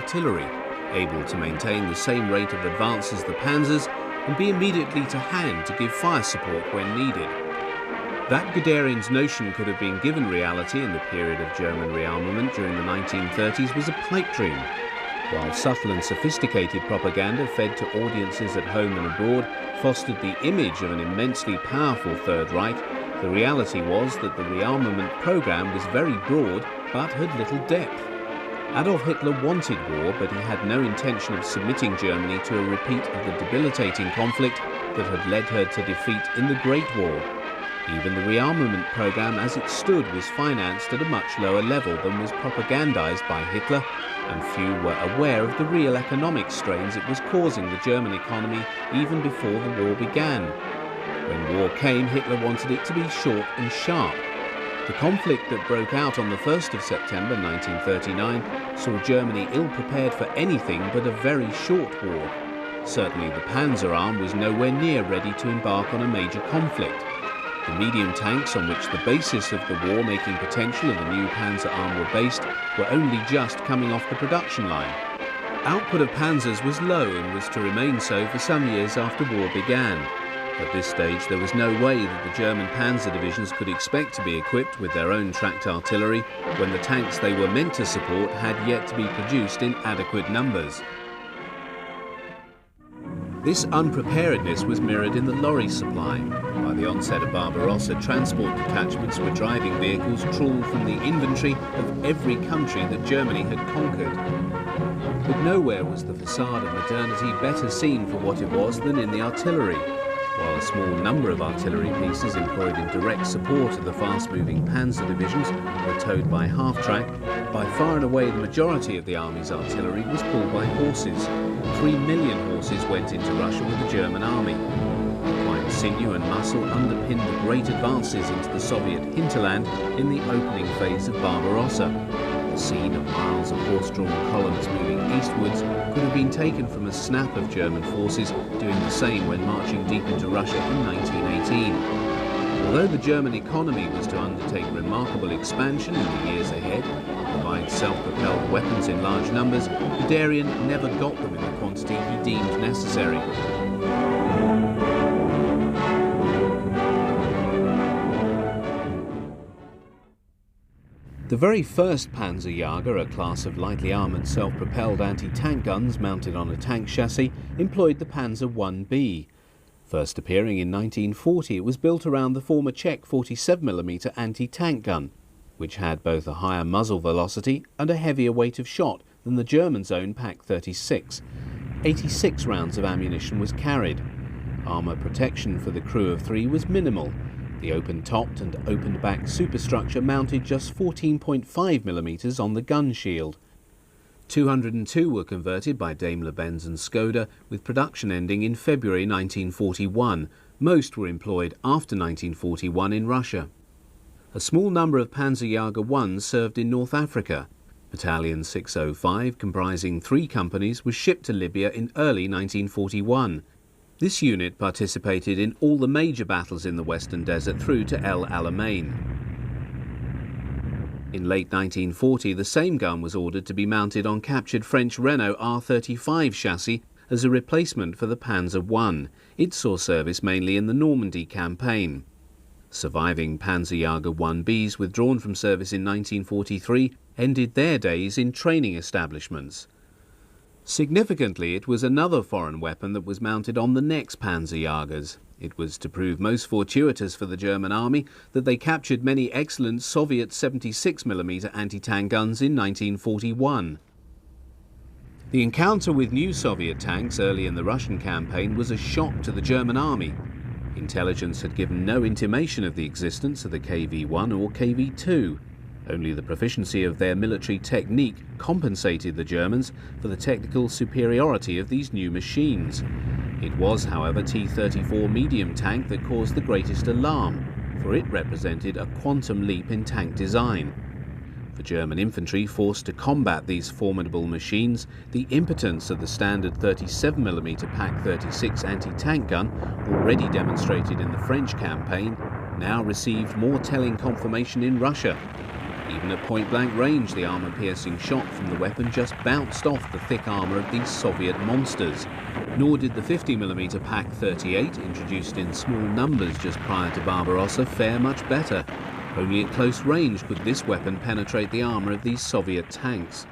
artillery, able to maintain the same rate of advance as the panzers and be immediately to hand to give fire support when needed. That Guderian's notion could have been given reality in the period of German rearmament during the 1930s was a pipe dream. While subtle and sophisticated propaganda fed to audiences at home and abroad fostered the image of an immensely powerful Third Reich, the reality was that the rearmament program was very broad but had little depth. Adolf Hitler wanted war, but he had no intention of submitting Germany to a repeat of the debilitating conflict that had led her to defeat in the Great War. Even the rearmament program as it stood was financed at a much lower level than was propagandized by Hitler, and few were aware of the real economic strains it was causing the German economy even before the war began. When war came, Hitler wanted it to be short and sharp. The conflict that broke out on the 1st of September 1939 saw Germany ill-prepared for anything but a very short war. Certainly the Panzer arm was nowhere near ready to embark on a major conflict. The medium tanks on which the basis of the war-making potential of the new Panzer arm were based were only just coming off the production line. Output of panzers was low and was to remain so for some years after war began. At this stage there was no way that the German panzer divisions could expect to be equipped with their own tracked artillery when the tanks they were meant to support had yet to be produced in adequate numbers. This unpreparedness was mirrored in the lorry supply. By the onset of Barbarossa, transport detachments were driving vehicles trawled from the inventory of every country that Germany had conquered. But nowhere was the facade of modernity better seen for what it was than in the artillery. While a small number of artillery pieces employed in direct support of the fast-moving panzer divisions were towed by half-track, by far and away the majority of the army's artillery was pulled by horses. 3 million horses went into Russia with the German army. White sinew and muscle underpinned the great advances into the Soviet hinterland in the opening phase of Barbarossa. The scene of miles of horse-drawn columns moving eastwards could have been taken from a snap of German forces doing the same when marching deep into Russia in 1918. Although the German economy was to undertake remarkable expansion in the years ahead, provide self-propelled weapons in large numbers, Guderian never got them in the quantity he deemed necessary. The very first Panzerjäger, a class of lightly armoured self-propelled anti-tank guns mounted on a tank chassis, employed the Panzer I-B. First appearing in 1940, it was built around the former Czech 47mm anti-tank gun, which had both a higher muzzle velocity and a heavier weight of shot than the Germans' own Pak-36. 86 rounds of ammunition was carried. Armour protection for the crew of 3 was minimal. The open-topped and opened-back superstructure mounted just 14.5mm on the gun shield. 202 were converted by Daimler-Benz and Skoda, with production ending in February 1941. Most were employed after 1941 in Russia. A small number of Panzerjäger 1s served in North Africa. Battalion 605, comprising 3 companies, was shipped to Libya in early 1941. This unit participated in all the major battles in the Western Desert through to El Alamein. In late 1940, the same gun was ordered to be mounted on captured French Renault R35 chassis as a replacement for the Panzer I. It saw service mainly in the Normandy campaign. Surviving Panzerjäger 1Bs withdrawn from service in 1943 ended their days in training establishments. Significantly, it was another foreign weapon that was mounted on the next Panzerjägers. It was to prove most fortuitous for the German army that they captured many excellent Soviet 76mm anti-tank guns in 1941. The encounter with new Soviet tanks early in the Russian campaign was a shock to the German army. Intelligence had given no intimation of the existence of the KV-1 or KV-2. Only the proficiency of their military technique compensated the Germans for the technical superiority of these new machines. It was, however, T-34 medium tank that caused the greatest alarm, for it represented a quantum leap in tank design. For German infantry forced to combat these formidable machines, the impotence of the standard 37mm Pak-36 anti-tank gun, already demonstrated in the French campaign, now received more telling confirmation in Russia. Even at point-blank range, the armour-piercing shot from the weapon just bounced off the thick armour of these Soviet monsters. Nor did the 50mm Pak 38, introduced in small numbers just prior to Barbarossa, fare much better. Only at close range could this weapon penetrate the armour of these Soviet tanks.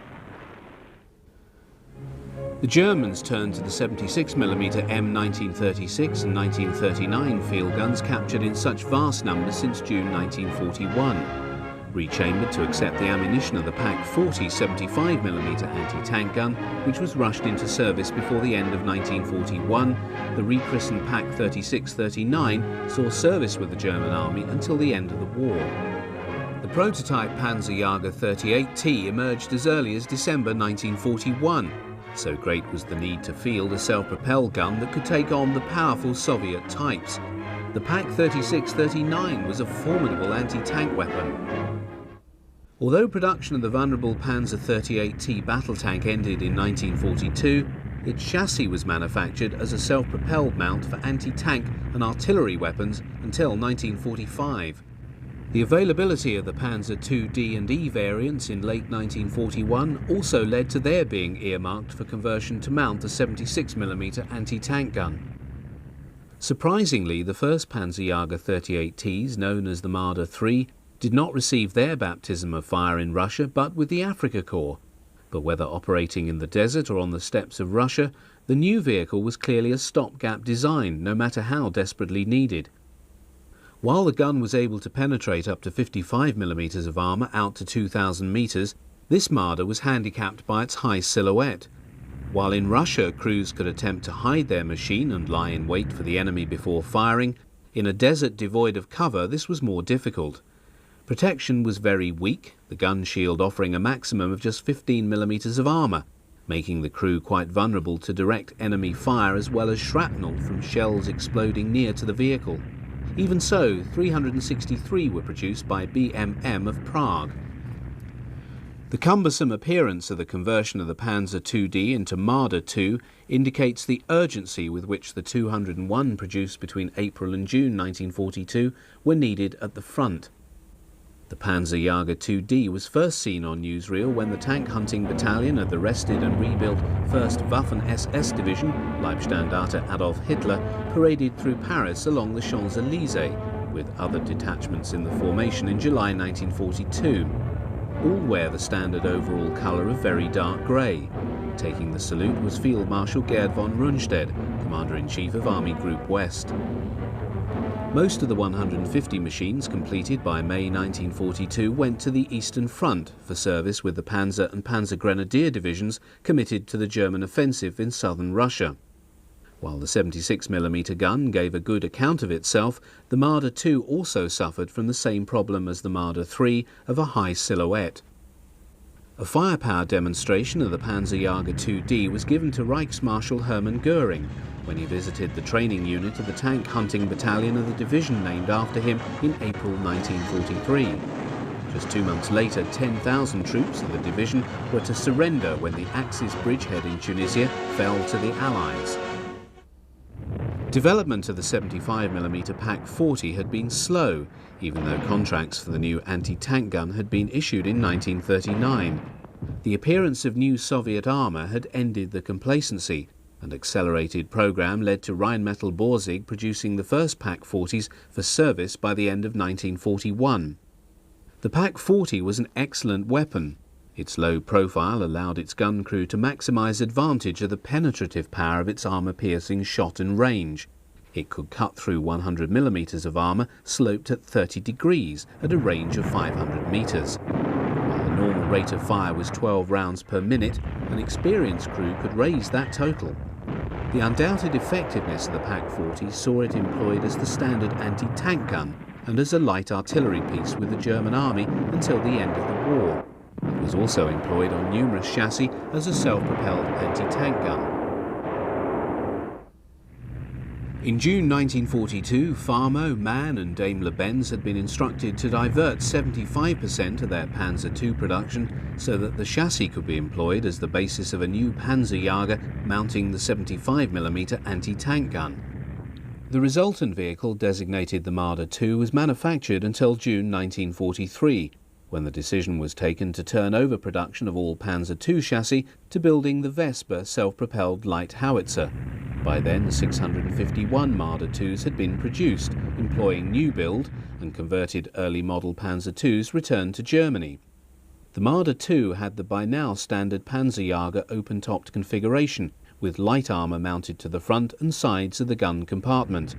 The Germans turned to the 76mm M1936 and 1939 field guns captured in such vast numbers since June 1941. Rechambered to accept the ammunition of the Pak 40 75mm anti-tank gun, which was rushed into service before the end of 1941, the rechristened Pak 36-39 saw service with the German army until the end of the war. The prototype Panzerjäger 38T emerged as early as December 1941. So great was the need to field a self-propelled gun that could take on the powerful Soviet types. The Pak 36-39 was a formidable anti-tank weapon. Although production of the vulnerable Panzer 38T battle tank ended in 1942, its chassis was manufactured as a self-propelled mount for anti-tank and artillery weapons until 1945. The availability of the Panzer IID and E variants in late 1941 also led to their being earmarked for conversion to mount a 76mm anti-tank gun. Surprisingly, the first Panzerjäger 38Ts, known as the Marder III, did not receive their baptism of fire in Russia, but with the Afrika Korps. But whether operating in the desert or on the steppes of Russia, the new vehicle was clearly a stopgap design, no matter how desperately needed. While the gun was able to penetrate up to 55mm of armour out to 2,000 metres, this Marder was handicapped by its high silhouette. While in Russia crews could attempt to hide their machine and lie in wait for the enemy before firing, in a desert devoid of cover this was more difficult. Protection was very weak, the gun shield offering a maximum of just 15mm of armour, making the crew quite vulnerable to direct enemy fire as well as shrapnel from shells exploding near to the vehicle. Even so, 363 were produced by BMM of Prague. The cumbersome appearance of the conversion of the Panzer IID into Marder II indicates the urgency with which the 201 produced between April and June 1942 were needed at the front. The Panzerjäger 2D was first seen on newsreel when the tank hunting battalion of the rested and rebuilt 1st Waffen-SS Division, Leibstandarte Adolf Hitler, paraded through Paris along the Champs-Élysées, with other detachments in the formation in July 1942. All wear the standard overall colour of very dark grey. Taking the salute was Field Marshal Gerd von Rundstedt, Commander-in-Chief of Army Group West. Most of the 150 machines completed by May 1942 went to the Eastern Front for service with the Panzer and Panzer Grenadier divisions committed to the German offensive in southern Russia. While the 76mm gun gave a good account of itself, the Marder II also suffered from the same problem as the Marder III of a high silhouette. A firepower demonstration of the Panzerjäger 2D was given to Reichsmarschall Hermann Göring when he visited the training unit of the tank hunting battalion of the division named after him in April 1943. Just 2 months later, 10,000 troops of the division were to surrender when the Axis bridgehead in Tunisia fell to the Allies. Development of the 75mm Pak 40 had been slow, even though contracts for the new anti-tank gun had been issued in 1939. The appearance of new Soviet armour had ended the complacency. An accelerated programme led to Rheinmetall-Borsig producing the first Pak 40s for service by the end of 1941. The Pak 40 was an excellent weapon. Its low profile allowed its gun crew to maximise advantage of the penetrative power of its armour-piercing shot and range. It could cut through 100mm of armour sloped at 30 degrees at a range of 500 metres. While the normal rate of fire was 12 rounds per minute, an experienced crew could raise that total. The undoubted effectiveness of the Pak 40 saw it employed as the standard anti-tank gun and as a light artillery piece with the German army until the end of the war. It was also employed on numerous chassis as a self-propelled anti-tank gun. In June 1942, Farmo, MAN and Daimler-Benz had been instructed to divert 75% of their Panzer II production so that the chassis could be employed as the basis of a new Panzerjäger mounting the 75mm anti-tank gun. The resultant vehicle, designated the Marder II, was manufactured until June 1943, when the decision was taken to turn over production of all Panzer II chassis to building the Vesper self-propelled light howitzer. By then, 651 Marder IIs had been produced, employing new build and converted early model Panzer IIs returned to Germany. The Marder II had the by now standard Panzerjäger open-topped configuration, with light armour mounted to the front and sides of the gun compartment.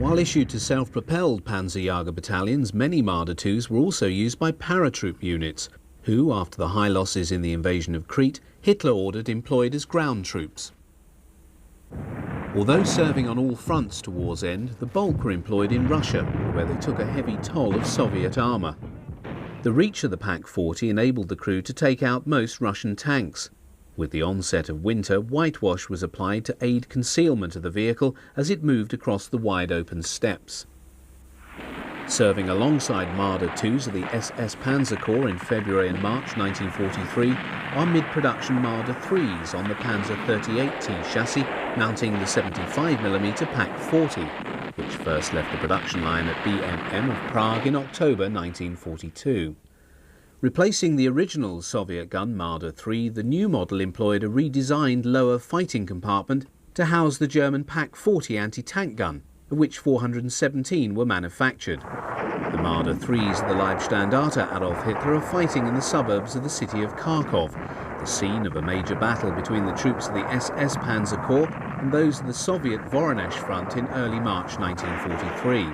While issued to self-propelled Panzerjäger battalions, many Marder IIs were also used by paratroop units, who, after the high losses in the invasion of Crete, Hitler ordered employed as ground troops. Although serving on all fronts to war's end, the bulk were employed in Russia, where they took a heavy toll of Soviet armour. The reach of the Pak-40 enabled the crew to take out most Russian tanks. With the onset of winter, whitewash was applied to aid concealment of the vehicle as it moved across the wide open steppes. Serving alongside Marder IIs of the SS Panzer Corps in February and March 1943 are mid-production Marder IIIs on the Panzer 38T chassis mounting the 75mm Pak-40, which first left the production line at BMM of Prague in October 1942. Replacing the original Soviet gun Marder III, the new model employed a redesigned lower fighting compartment to house the German Pak-40 anti-tank gun, of which 417 were manufactured. The Marder IIIs of the Leibstandarte Adolf Hitler are fighting in the suburbs of the city of Kharkov, the scene of a major battle between the troops of the SS Panzer Corps and those of the Soviet Voronezh front in early March 1943.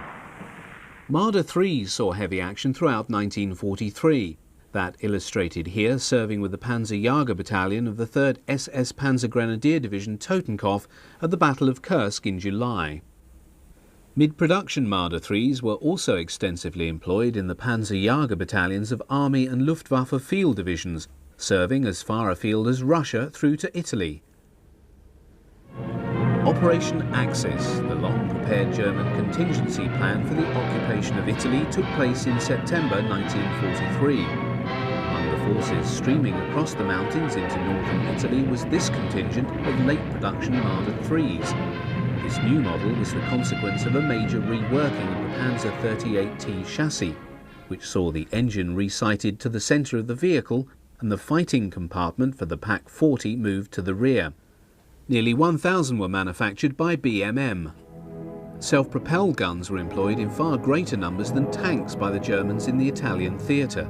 Marder IIIs saw heavy action throughout 1943. That illustrated here, serving with the Panzerjäger Battalion of the 3rd SS Panzer Grenadier Division Totenkopf at the Battle of Kursk in July. Mid-production Marder IIIs were also extensively employed in the Panzerjäger battalions of Army and Luftwaffe field divisions, serving as far afield as Russia through to Italy. Operation Axis, the long-prepared German contingency plan for the occupation of Italy, took place in September 1943. Among the forces streaming across the mountains into northern Italy was this contingent of late-production Marder IIIs. This new model was the consequence of a major reworking of the Panzer 38T chassis, which saw the engine resighted to the centre of the vehicle and the fighting compartment for the Pak-40 moved to the rear. Nearly 1,000 were manufactured by BMM. Self-propelled guns were employed in far greater numbers than tanks by the Germans in the Italian theatre,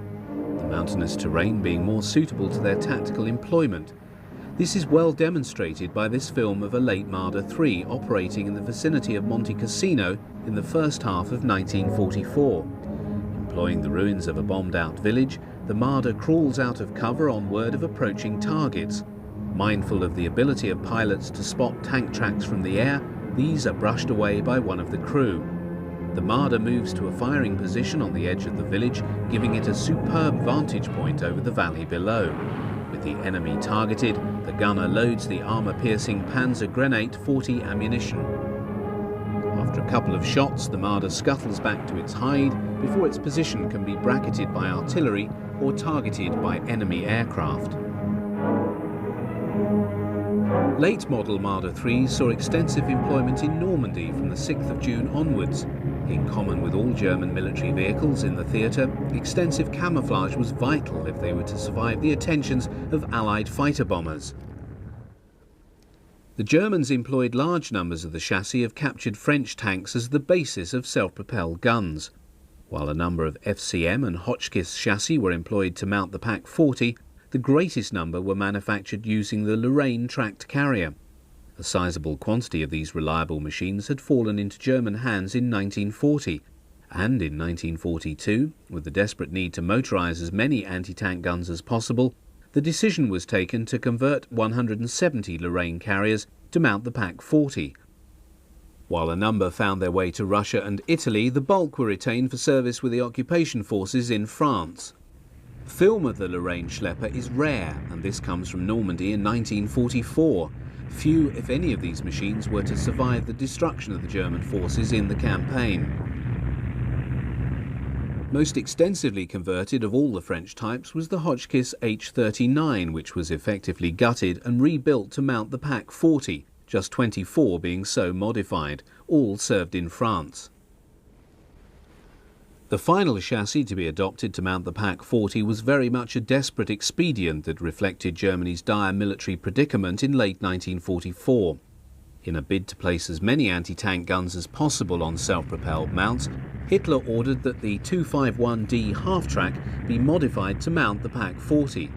the mountainous terrain being more suitable to their tactical employment. This is well demonstrated by this film of a late Marder III operating in the vicinity of Monte Cassino in the first half of 1944. Employing the ruins of a bombed-out village, the Marder crawls out of cover on word of approaching targets. Mindful of the ability of pilots to spot tank tracks from the air, these are brushed away by one of the crew. The Marder moves to a firing position on the edge of the village, giving it a superb vantage point over the valley below. With the enemy targeted, the gunner loads the armour-piercing Panzer Grenade 40 ammunition. After a couple of shots, the Marder scuttles back to its hide before its position can be bracketed by artillery or targeted by enemy aircraft. Late model Marder IIIs saw extensive employment in Normandy from the 6th of June onwards. In common with all German military vehicles in the theatre, extensive camouflage was vital if they were to survive the attentions of Allied fighter bombers. The Germans employed large numbers of the chassis of captured French tanks as the basis of self-propelled guns. While a number of FCM and Hotchkiss chassis were employed to mount the Pak-40, the greatest number were manufactured using the Lorraine tracked carrier. A sizable quantity of these reliable machines had fallen into German hands in 1940, and in 1942, with the desperate need to motorise as many anti-tank guns as possible, the decision was taken to convert 170 Lorraine carriers to mount the Pak-40. While a number found their way to Russia and Italy, the bulk were retained for service with the occupation forces in France. Film of the Lorraine Schlepper is rare, and this comes from Normandy in 1944. Few, if any, of these machines were to survive the destruction of the German forces in the campaign. Most extensively converted of all the French types was the Hotchkiss H39, which was effectively gutted and rebuilt to mount the Pak-40, just 24 being so modified. All served in France. The final chassis to be adopted to mount the Pak 40 was very much a desperate expedient that reflected Germany's dire military predicament in late 1944. In a bid to place as many anti-tank guns as possible on self-propelled mounts, Hitler ordered that the 251D half-track be modified to mount the Pak 40.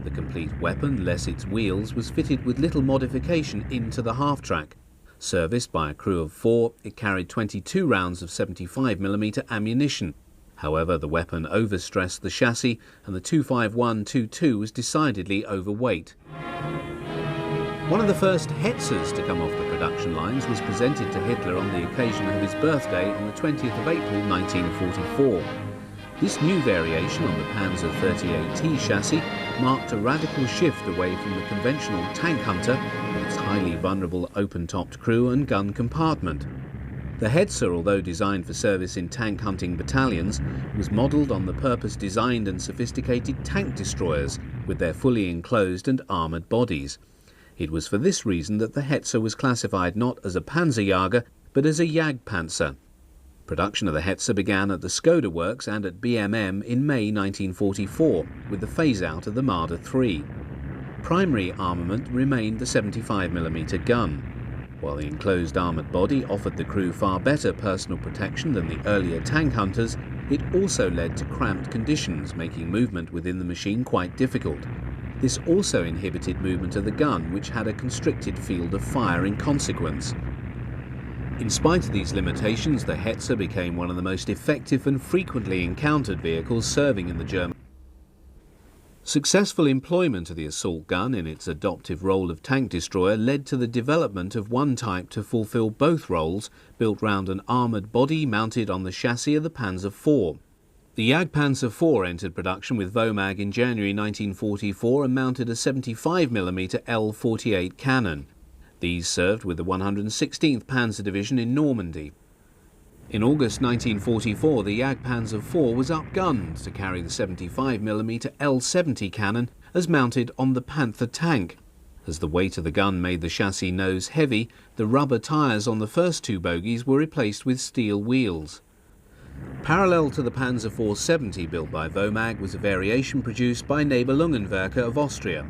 The complete weapon, less its wheels, was fitted with little modification into the half-track. Serviced by a crew of 4, it carried 22 rounds of 75mm ammunition. However, the weapon overstressed the chassis and the 251-22 was decidedly overweight. One of the first Hetzers to come off the production lines was presented to Hitler on the occasion of his birthday on the 20th of April 1944. This new variation on the Panzer 38T chassis marked a radical shift away from the conventional tank hunter with its highly vulnerable open-topped crew and gun compartment. The Hetzer, although designed for service in tank hunting battalions, was modelled on the purpose-designed and sophisticated tank destroyers with their fully enclosed and armoured bodies. It was for this reason that the Hetzer was classified not as a Panzerjäger but as a Jagdpanzer. Production of the Hetzer began at the Skoda works and at BMM in May 1944 with the phase-out of the Marder III. Primary armament remained the 75mm gun. While the enclosed armoured body offered the crew far better personal protection than the earlier tank hunters, it also led to cramped conditions, making movement within the machine quite difficult. This also inhibited movement of the gun, which had a constricted field of fire in consequence. In spite of these limitations, the Hetzer became one of the most effective and frequently encountered vehicles serving in the German. Successful employment of the assault gun in its adoptive role of tank destroyer led to the development of one type to fulfill both roles, built round an armoured body mounted on the chassis of the Panzer IV. The Jagdpanzer IV entered production with Wehrmacht in January 1944 and mounted a 75mm L48 cannon. These served with the 116th Panzer Division in Normandy. In August 1944, the Jagdpanzer IV was upgunned to carry the 75mm L70 cannon as mounted on the Panther tank. As the weight of the gun made the chassis nose heavy, the rubber tyres on the first two bogies were replaced with steel wheels. Parallel to the Panzer 470 built by Wehrmacht was a variation produced by Nibelungenwerke of Austria.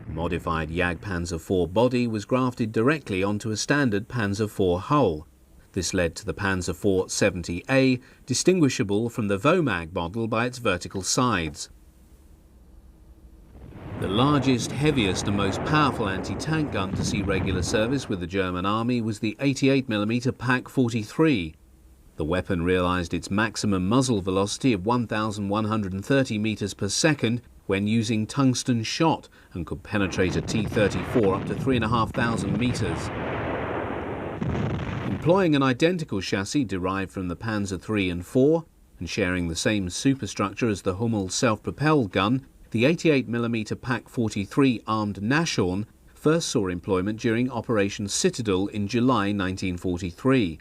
A modified Jagdpanzer IV body was grafted directly onto a standard Panzer IV hull. This led to the Panzer IV 70A, distinguishable from the Wehrmacht model by its vertical sides. The largest, heaviest and most powerful anti-tank gun to see regular service with the German army was the 88mm Pak 43. The weapon realised its maximum muzzle velocity of 1,130 metres per second when using tungsten shot and could penetrate a T-34 up to 3,500 metres. Employing an identical chassis derived from the Panzer III and IV and sharing the same superstructure as the Hummel self-propelled gun, the 88mm Pak 43 armed Nashorn first saw employment during Operation Citadel in July 1943.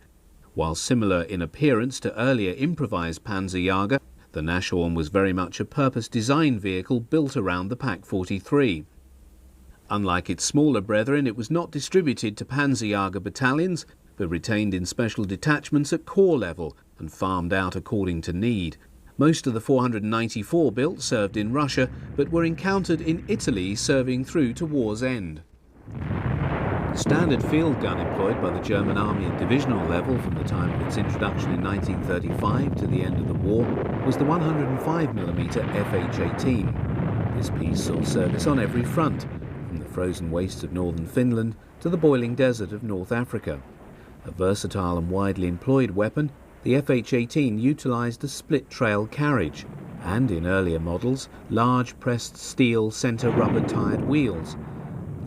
While similar in appearance to earlier improvised Panzerjäger, the Nashorn was very much a purpose-designed vehicle built around the Pak 43. Unlike its smaller brethren, it was not distributed to Panzerjäger battalions, but retained in special detachments at corps level and farmed out according to need. Most of the 494 built served in Russia, but were encountered in Italy serving through to war's end. The standard field gun employed by the German army at divisional level from the time of its introduction in 1935 to the end of the war was the 105mm FH-18. This piece saw service on every front, from the frozen wastes of northern Finland to the boiling desert of North Africa. A versatile and widely employed weapon, the FH-18 utilised a split-trail carriage and, in earlier models, large pressed steel centre rubber-tyred wheels.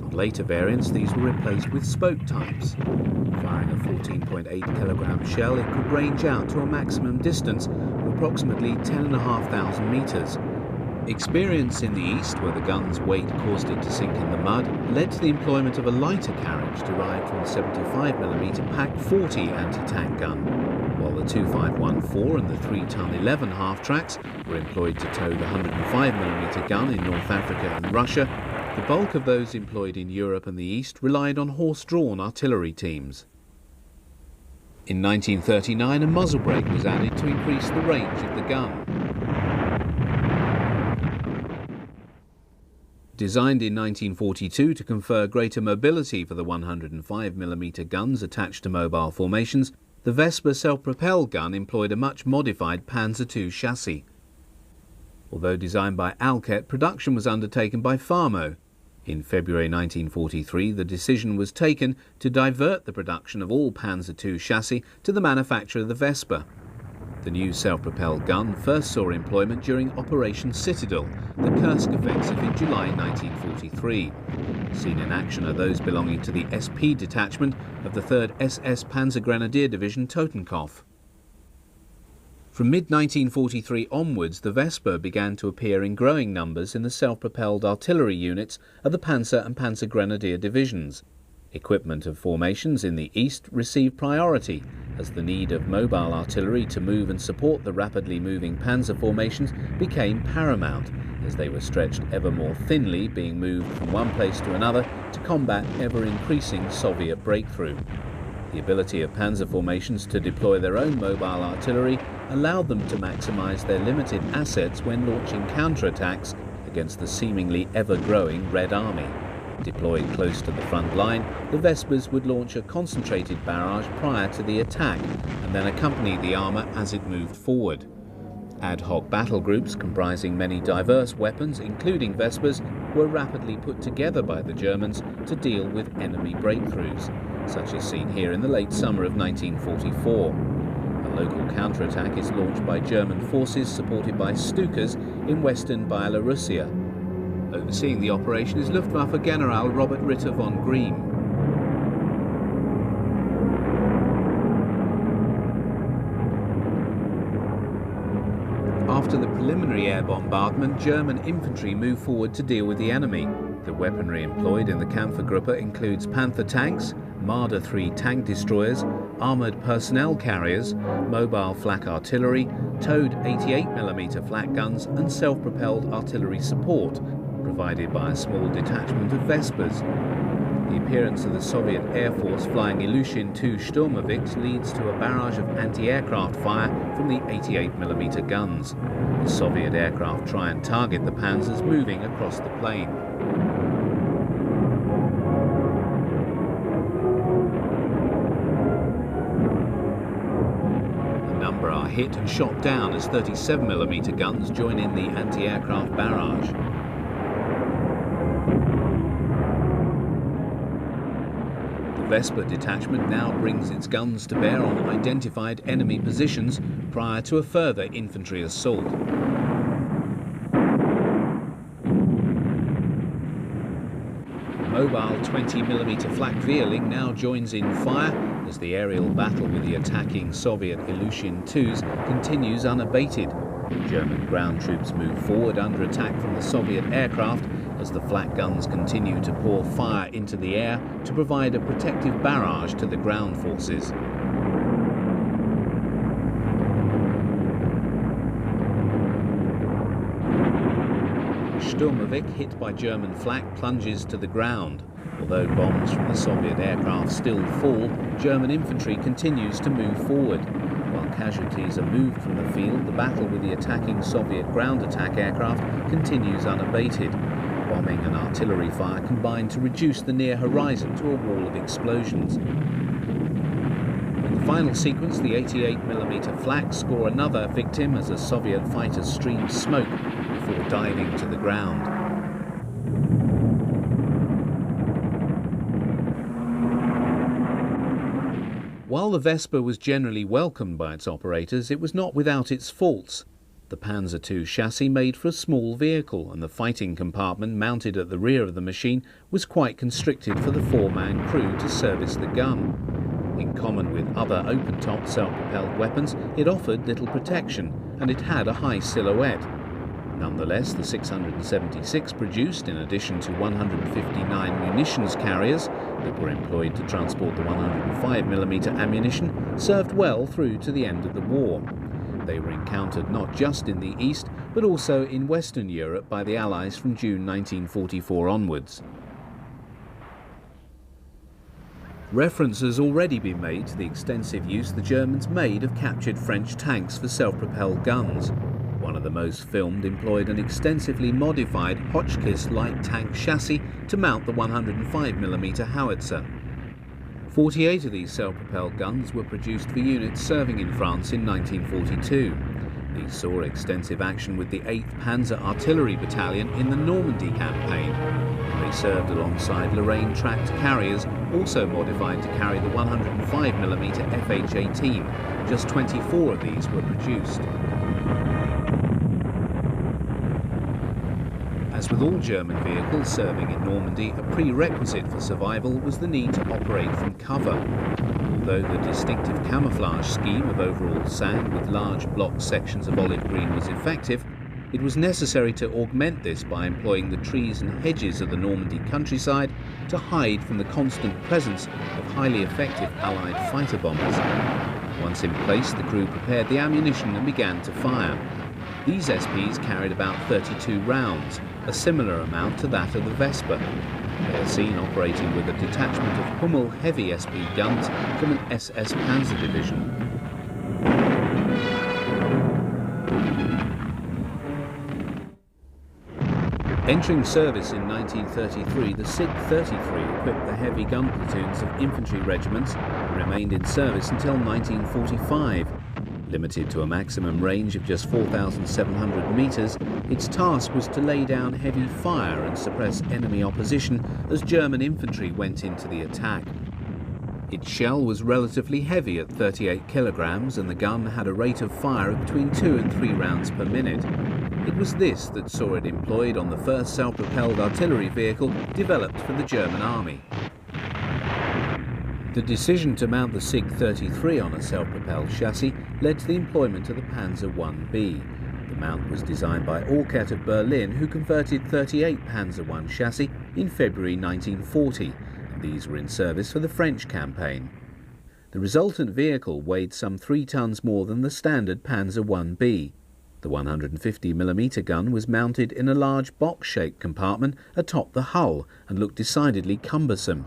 On later variants, these were replaced with spoke types. Firing a 14.8 kilogram shell, it could range out to a maximum distance of approximately 10,500 metres. Experience in the east, where the gun's weight caused it to sink in the mud, led to the employment of a lighter carriage derived from the 75mm Pak 40 anti-tank gun, while the 2514 and the 3-ton 11 half-tracks were employed to tow the 105mm gun in North Africa and Russia. The bulk of those employed in Europe and the East relied on horse-drawn artillery teams. In 1939, a muzzle brake was added to increase the range of the gun. Designed in 1942 to confer greater mobility for the 105mm guns attached to mobile formations, the Vesper self-propelled gun employed a much modified Panzer II chassis. Although designed by Alket, production was undertaken by Farmo. In February 1943, the decision was taken to divert the production of all Panzer II chassis to the manufacture of the Vesper. The new self-propelled gun first saw employment during Operation Citadel, the Kursk offensive in July 1943. Seen in action are those belonging to the SP detachment of the 3rd SS Panzergrenadier Division Totenkopf. From mid-1943 onwards, the Vesper began to appear in growing numbers in the self-propelled artillery units of the Panzer and Panzergrenadier divisions. Equipment of formations in the east received priority, as the need of mobile artillery to move and support the rapidly moving panzer formations became paramount, as they were stretched ever more thinly, being moved from one place to another to combat ever-increasing Soviet breakthrough. The ability of panzer formations to deploy their own mobile artillery allowed them to maximize their limited assets when launching counterattacks against the seemingly ever-growing Red Army. Deployed close to the front line, the Vespers would launch a concentrated barrage prior to the attack and then accompany the armour as it moved forward. Ad hoc battle groups comprising many diverse weapons, including Vespers, were rapidly put together by the Germans to deal with enemy breakthroughs, such as seen here in the late summer of 1944. A local counterattack is launched by German forces supported by Stukas in western Byelorussia. Overseeing the operation is Luftwaffe General Robert Ritter von Grimm. After the preliminary air bombardment, German infantry moved forward to deal with the enemy. The weaponry employed in the Kampfgruppe includes Panther tanks, Marder III tank destroyers, armoured personnel carriers, mobile flak artillery, towed 88mm flak guns and self-propelled artillery support, provided by a small detachment of Vespers. The appearance of the Soviet Air Force flying Ilyushin II Sturmovik leads to a barrage of anti-aircraft fire from the 88mm guns. The Soviet aircraft try and target the panzers moving across the plain. A number are hit and shot down as 37mm guns join in the anti-aircraft barrage. The Vesper detachment now brings its guns to bear on identified enemy positions prior to a further infantry assault. Mobile 20mm flak Vierling now joins in fire as the aerial battle with the attacking Soviet Ilyushin IIs continues unabated. German ground troops move forward under attack from the Soviet aircraft as the flak guns continue to pour fire into the air to provide a protective barrage to the ground forces. Sturmovik, hit by German flak, plunges to the ground. Although bombs from the Soviet aircraft still fall, German infantry continues to move forward. While casualties are moved from the field, the battle with the attacking Soviet ground attack aircraft continues unabated. Bombing and artillery fire combine to reduce the near horizon to a wall of explosions. In the final sequence, the 88mm flak score another victim as a Soviet fighter streams smoke before diving to the ground. While the Vesper was generally welcomed by its operators, it was not without its faults. The Panzer II chassis made for a small vehicle, and the fighting compartment mounted at the rear of the machine was quite constricted for the four-man crew to service the gun. In common with other open-topped self-propelled weapons, it offered little protection, and it had a high silhouette. Nonetheless, the 676 produced, in addition to 159 munitions carriers that were employed to transport the 105mm ammunition, served well through to the end of the war. They were encountered not just in the East, but also in Western Europe by the Allies from June 1944 onwards. Reference has already been made to the extensive use the Germans made of captured French tanks for self-propelled guns. One of the most filmed employed an extensively modified Hotchkiss light tank chassis to mount the 105mm howitzer. 48 of these self-propelled guns were produced for units serving in France in 1942. These saw extensive action with the 8th Panzer Artillery Battalion in the Normandy campaign. They served alongside Lorraine tracked carriers, also modified to carry the 105mm FH-18. Just 24 of these were produced. As with all German vehicles serving in Normandy, a prerequisite for survival was the need to operate from cover. Although the distinctive camouflage scheme of overall sand with large block sections of olive green was effective, it was necessary to augment this by employing the trees and hedges of the Normandy countryside to hide from the constant presence of highly effective Allied fighter bombers. Once in place, the crew prepared the ammunition and began to fire. These SPs carried about 32 rounds, a similar amount to that of the Vesper. They are seen operating with a detachment of Hummel heavy SP guns from an SS Panzer division. Entering service in 1933, the SIG-33 equipped the heavy gun platoons of infantry regiments and remained in service until 1945. Limited to a maximum range of just 4,700 metres, its task was to lay down heavy fire and suppress enemy opposition as German infantry went into the attack. Its shell was relatively heavy at 38 kilograms, and the gun had a rate of fire of between 2 and 3 rounds per minute. It was this that saw it employed on the first self-propelled artillery vehicle developed for the German army. The decision to mount the SIG-33 on a self-propelled chassis led to the employment of the Panzer I-B. The mount was designed by Orket of Berlin, who converted 38 Panzer I chassis in February 1940, and these were in service for the French campaign. The resultant vehicle weighed some 3 tons more than the standard Panzer I-B. The 150mm gun was mounted in a large box-shaped compartment atop the hull and looked decidedly cumbersome.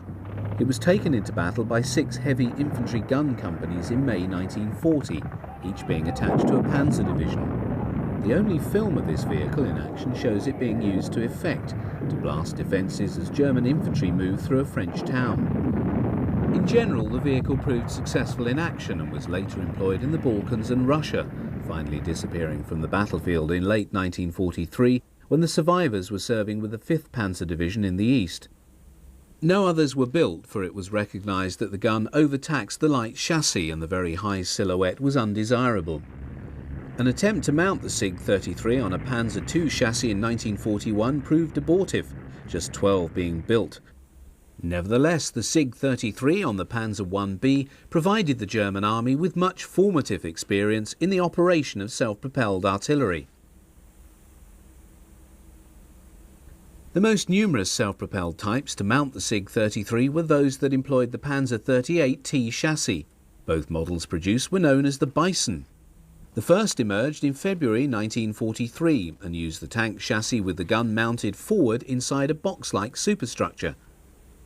It was taken into battle by 6 heavy infantry gun companies in May 1940, each being attached to a panzer division. The only film of this vehicle in action shows it being used to effect, to blast defences as German infantry moved through a French town. In general, the vehicle proved successful in action and was later employed in the Balkans and Russia, finally disappearing from the battlefield in late 1943 when the survivors were serving with the 5th Panzer Division in the east. No others were built, for it was recognised that the gun overtaxed the light chassis and the very high silhouette was undesirable. An attempt to mount the SIG-33 on a Panzer II chassis in 1941 proved abortive, just 12 being built. Nevertheless, the SIG-33 on the Panzer I-B provided the German army with much formative experience in the operation of self-propelled artillery. The most numerous self-propelled types to mount the SIG-33 were those that employed the Panzer 38T chassis. Both models produced were known as the Bison. The first emerged in February 1943 and used the tank chassis with the gun mounted forward inside a box-like superstructure.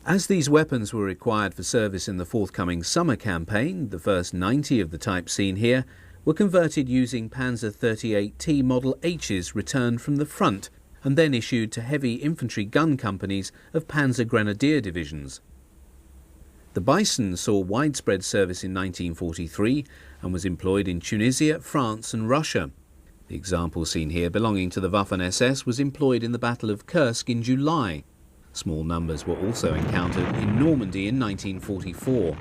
As these weapons were required for service in the forthcoming summer campaign, the first 90 of the type seen here were converted using Panzer 38T Model H's returned from the front and then issued to heavy infantry gun companies of Panzer Grenadier divisions. The Bison saw widespread service in 1943 and was employed in Tunisia, France and Russia. The example seen here belonging to the Waffen-SS was employed in the Battle of Kursk in July. Small numbers were also encountered in Normandy in 1944.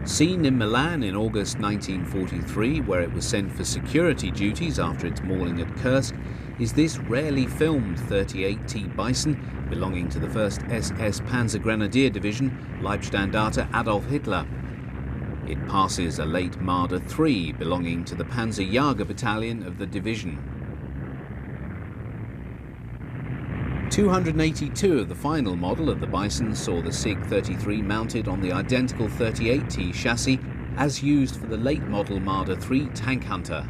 Seen in Milan in August 1943, where it was sent for security duties after its mauling at Kursk, is this rarely filmed 38T Bison belonging to the 1st SS Panzer Grenadier Division, Leibstandarte Adolf Hitler. It passes a late Marder III belonging to the Panzerjäger Battalion of the division. 282 of the final model of the Bison saw the SIG-33 mounted on the identical 38T chassis as used for the late model Marder III tank hunter.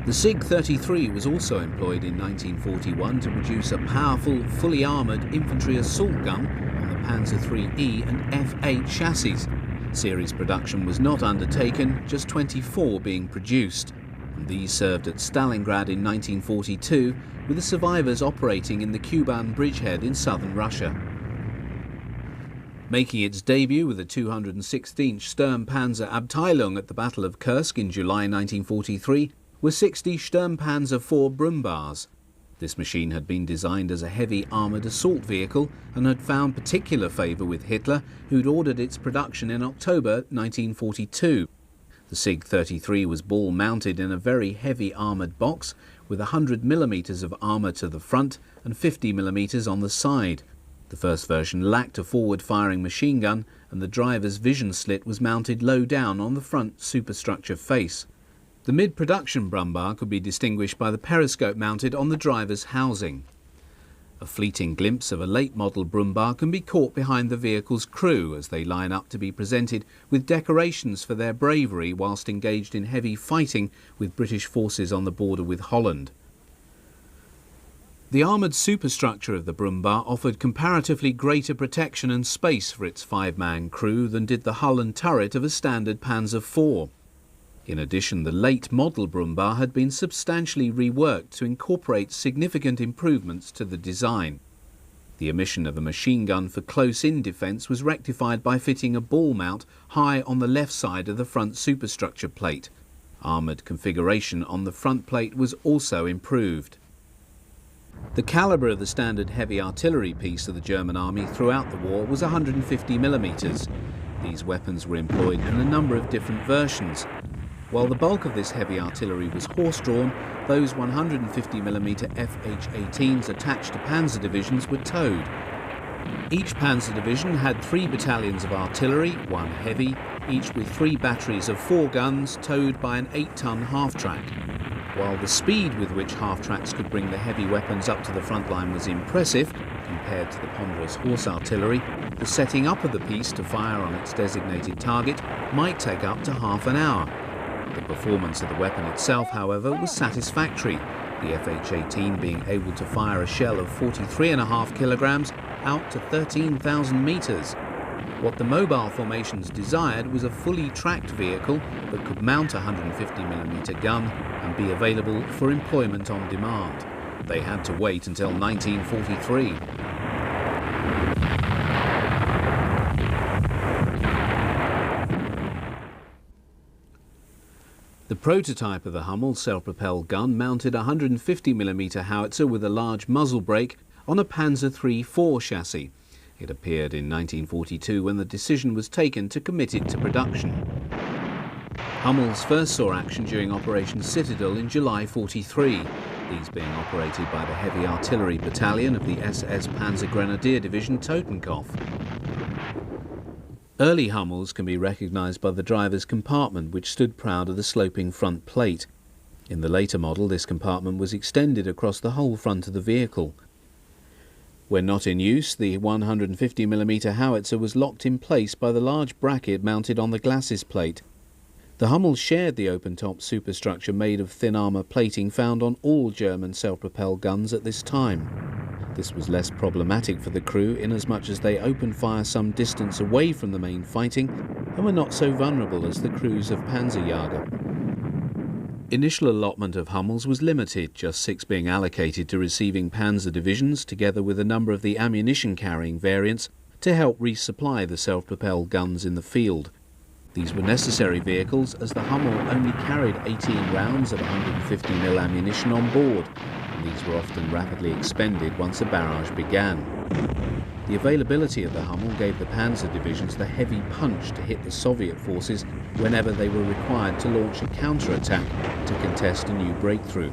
The Sig-33 was also employed in 1941 to produce a powerful, fully armoured infantry assault gun on the Panzer IIIe and F8 chassis. Series production was not undertaken, just 24 being produced. And these served at Stalingrad in 1942, with the survivors operating in the Kuban bridgehead in southern Russia. Making its debut with a 216-inch Sturmpanzerabteilung at the Battle of Kursk in July 1943 were 60 Sturmpanzer IV Brummbars. This machine had been designed as a heavy armoured assault vehicle and had found particular favour with Hitler, who'd ordered its production in October 1942. The Sig-33 was ball-mounted in a very heavy armoured box with 100 mm of armour to the front and 50 mm on the side. The first version lacked a forward-firing machine gun, and the driver's vision slit was mounted low down on the front superstructure face. The mid-production Brummbär could be distinguished by the periscope mounted on the driver's housing. A fleeting glimpse of a late-model Brummbär can be caught behind the vehicle's crew as they line up to be presented with decorations for their bravery whilst engaged in heavy fighting with British forces on the border with Holland. The armoured superstructure of the Brummbär offered comparatively greater protection and space for its 5-man crew than did the hull and turret of a standard Panzer IV. In addition, the late-model Brummbär had been substantially reworked to incorporate significant improvements to the design. The omission of a machine gun for close-in defence was rectified by fitting a ball mount high on the left side of the front superstructure plate. Armoured configuration on the front plate was also improved. The calibre of the standard heavy artillery piece of the German army throughout the war was 150 mm. These weapons were employed in a number of different versions. While the bulk of this heavy artillery was horse-drawn, those 150mm FH-18s attached to panzer divisions were towed. Each panzer division had 3 battalions of artillery, 1 heavy, each with 3 batteries of 4 guns towed by an 8-ton half-track. While the speed with which half-tracks could bring the heavy weapons up to the front line was impressive, compared to the ponderous horse artillery, the setting up of the piece to fire on its designated target might take up to half an hour. The performance of the weapon itself, however, was satisfactory, the FH-18 being able to fire a shell of 43.5 kilograms out to 13,000 metres. What the mobile formations desired was a fully tracked vehicle that could mount a 150mm gun and be available for employment on demand. They had to wait until 1943. The prototype of the Hummel self-propelled gun mounted a 150mm howitzer with a large muzzle brake on a Panzer III-4 chassis. It appeared in 1942 when the decision was taken to commit it to production. Hummels first saw action during Operation Citadel in July 43, these being operated by the Heavy Artillery Battalion of the SS Panzer Grenadier Division Totenkopf. Early Hummels can be recognised by the driver's compartment, which stood proud of the sloping front plate. In the later model, this compartment was extended across the whole front of the vehicle. When not in use, the 150mm howitzer was locked in place by the large bracket mounted on the glacis plate. The Hummel shared the open-top superstructure made of thin armour plating found on all German self-propelled guns at this time. This was less problematic for the crew inasmuch as they opened fire some distance away from the main fighting and were not so vulnerable as the crews of Panzerjäger. Initial allotment of Hummels was limited, just 6 being allocated to receiving panzer divisions together with a number of the ammunition-carrying variants to help resupply the self-propelled guns in the field. These were necessary vehicles as the Hummel only carried 18 rounds of 150mm ammunition on board, and these were often rapidly expended once a barrage began. The availability of the Hummel gave the panzer divisions the heavy punch to hit the Soviet forces whenever they were required to launch a counter-attack to contest a new breakthrough.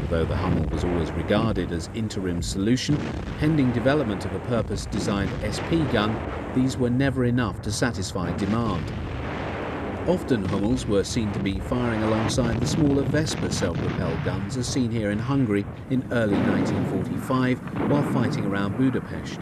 Although the Hummel was always regarded as interim solution, pending development of a purpose-designed SP gun, these were never enough to satisfy demand. Often Hummels were seen to be firing alongside the smaller Vespa self-propelled guns as seen here in Hungary in early 1945 while fighting around Budapest.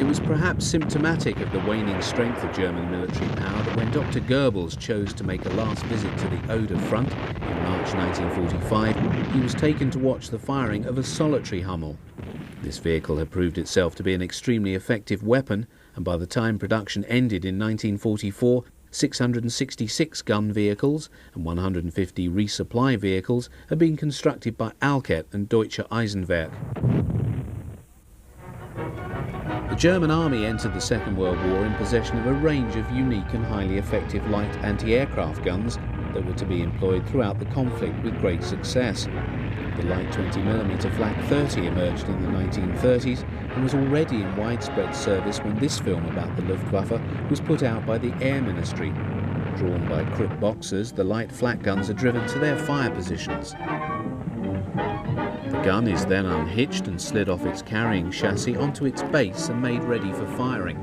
It was perhaps symptomatic of the waning strength of German military power that when Dr. Goebbels chose to make a last visit to the Oder front in March 1945, he was taken to watch the firing of a solitary Hummel. This vehicle had proved itself to be an extremely effective weapon, and by the time production ended in 1944, 666 gun vehicles and 150 resupply vehicles had been constructed by Alket and Deutsche Eisenwerk. The German army entered the Second World War in possession of a range of unique and highly effective light anti-aircraft guns that were to be employed throughout the conflict with great success. The light 20mm Flak 30 emerged in the 1930s and was already in widespread service when this film about the Luftwaffe was put out by the Air Ministry. Drawn by Krupp boxers, the light flak guns are driven to their fire positions. The gun is then unhitched and slid off its carrying chassis onto its base and made ready for firing.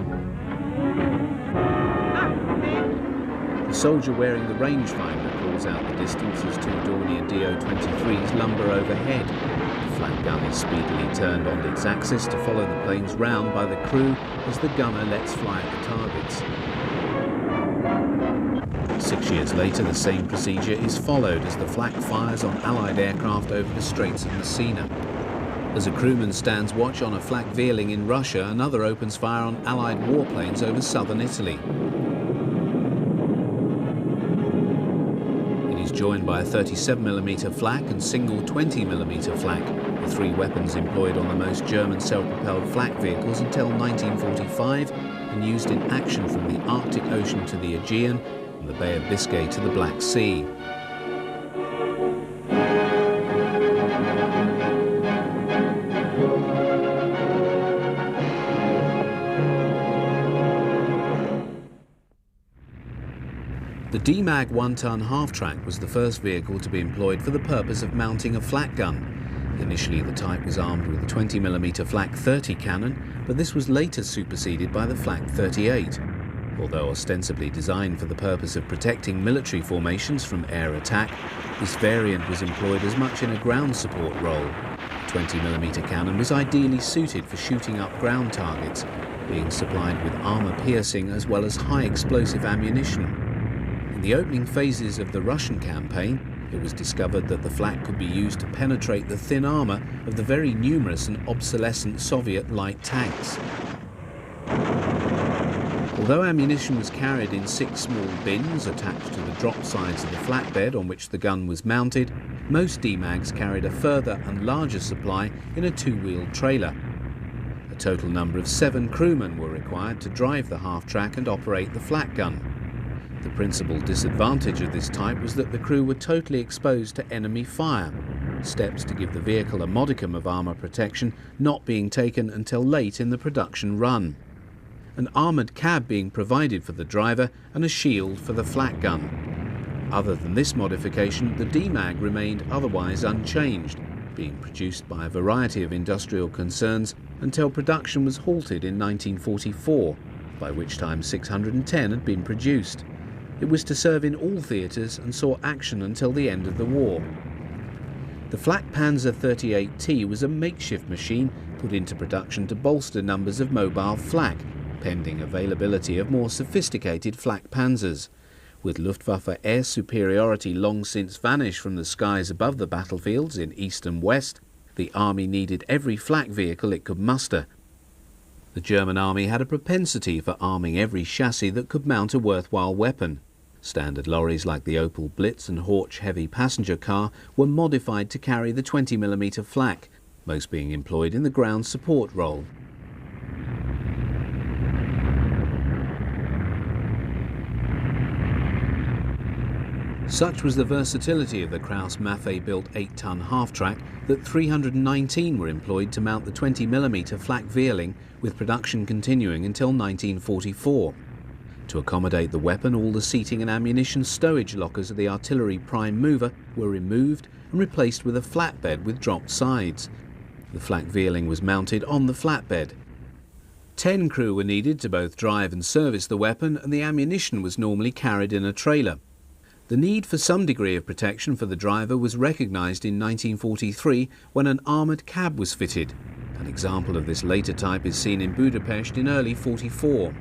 The soldier wearing the rangefinder calls out the distance as two Dornier Do-23s lumber overhead. The flak gun is speedily turned on its axis to follow the planes round by the crew as the gunner lets fly at the targets. 6 years later, the same procedure is followed as the flak fires on Allied aircraft over the Straits of Messina. As a crewman stands watch on a flak Vierling in Russia, another opens fire on Allied warplanes over southern Italy. It is joined by a 37mm flak and single 20mm flak, the three weapons employed on the most German self-propelled flak vehicles until 1945 and used in action from the Arctic Ocean to the Aegean, the Bay of Biscay to the Black Sea. The DMAG 1-ton half-track was the first vehicle to be employed for the purpose of mounting a flak gun. Initially, the type was armed with a 20mm Flak 30 cannon, but this was later superseded by the Flak 38. Although ostensibly designed for the purpose of protecting military formations from air attack, this variant was employed as much in a ground support role. The 20mm cannon was ideally suited for shooting up ground targets, being supplied with armour-piercing as well as high-explosive ammunition. In the opening phases of the Russian campaign, it was discovered that the flak could be used to penetrate the thin armour of the very numerous and obsolescent Soviet light tanks. Although ammunition was carried in 6 small bins attached to the drop sides of the flatbed on which the gun was mounted, most DMAGs carried a further and larger supply in a 2-wheeled trailer. A total number of 7 crewmen were required to drive the half-track and operate the flak gun. The principal disadvantage of this type was that the crew were totally exposed to enemy fire, steps to give the vehicle a modicum of armour protection not being taken until late in the production run. An armoured cab being provided for the driver and a shield for the flak gun. Other than this modification, the DMAG remained otherwise unchanged, being produced by a variety of industrial concerns until production was halted in 1944, by which time 610 had been produced. It was to serve in all theatres and saw action until the end of the war. The Flakpanzer 38T was a makeshift machine put into production to bolster numbers of mobile flak, pending availability of more sophisticated flak panzers. With Luftwaffe air superiority long since vanished from the skies above the battlefields in east and west, the army needed every flak vehicle it could muster. The German army had a propensity for arming every chassis that could mount a worthwhile weapon. Standard lorries like the Opel Blitz and Horch heavy passenger car were modified to carry the 20mm flak, most being employed in the ground support role. Such was the versatility of the Krauss-Maffei-built 8-ton half-track that 319 were employed to mount the 20mm Flak Vierling, with production continuing until 1944. To accommodate the weapon, all the seating and ammunition stowage lockers of the artillery prime mover were removed and replaced with a flatbed with dropped sides. The Flak Vierling was mounted on the flatbed. 10 crew were needed to both drive and service the weapon, and the ammunition was normally carried in a trailer. The need for some degree of protection for the driver was recognised in 1943 when an armoured cab was fitted. An example of this later type is seen in Budapest in early '44.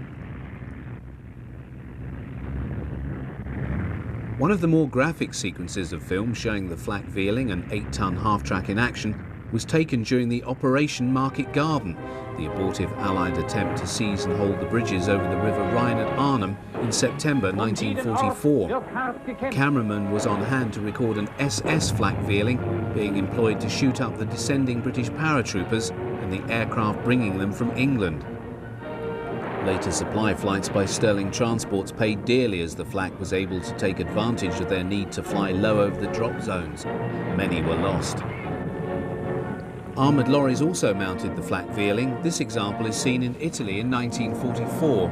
One of the more graphic sequences of film showing the Flak Vierling, an 8-ton half-track in action, was taken during the Operation Market Garden, the abortive Allied attempt to seize and hold the bridges over the River Rhine at Arnhem in September 1944. The cameraman was on hand to record an SS Flak Vierling being employed to shoot up the descending British paratroopers and the aircraft bringing them from England. Later supply flights by Sterling Transports paid dearly as the Flak was able to take advantage of their need to fly low over the drop zones. Many were lost. Armoured lorries also mounted the Flak Vierling. This example is seen in Italy in 1944.